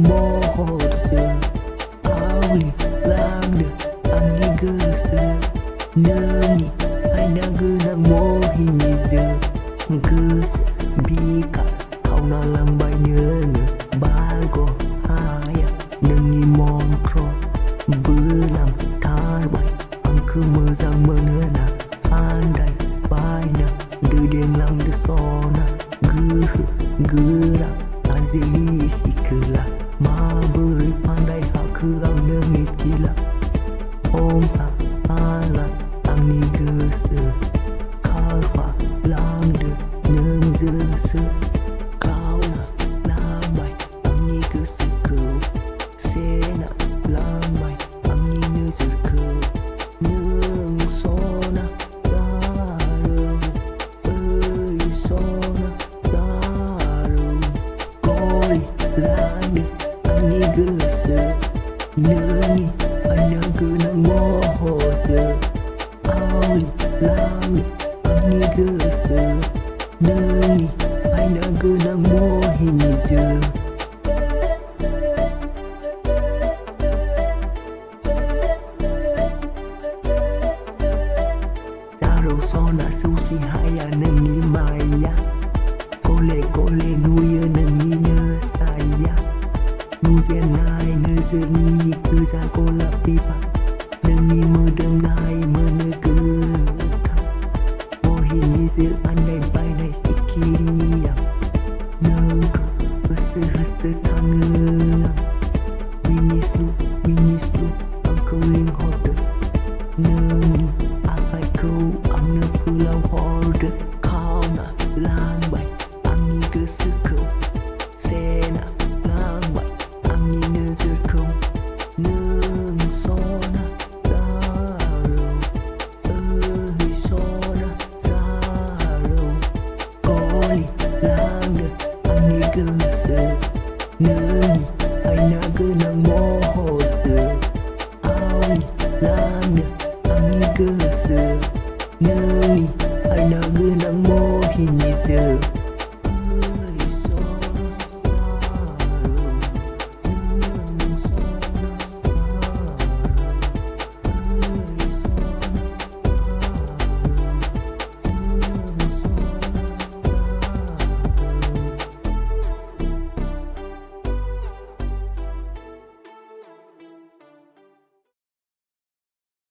mô hồ giờ áo li lang được anh đi gơ giờ nơ ni ai na gơ na mô hi ni giờ gơ bi cả hau na làm bài nhớ nữa ba go hai nâng ni mong pro bữa làm thái bài anh cứ mơ rằng mơ nữa nè anh đây bài nè đưa điện lăng đưa so nè gư ra anh gì hi kela ma beri pandai hak kerang demi gila om tak ala angin gese kalfa lang de neng gese kau na lambai angin gese kau sena lambai angin gese kau neng sona zaro ơi sona zaro koi lang de angin gese neni ana guna moho giờ auli lang angin gese neni ana guna mohi ni giờ Daro sona sushi haya neni maya Kole nuye neni nơ saya Nuye nai nơ zeni cứ ra cô la pipa neni mơ đêm nay mơ nơ cứ Mohi ni zir andai bai dai sikiriya Nơ hese tangan Minislu Angkau ling horde Neni apai kau ang nơ pulau horde Kau na lambai angin gese kau Sena lambai angin nơ zir kau nương sona zaro ơi sona zaro koli lang de angin gese nương ai na guna mo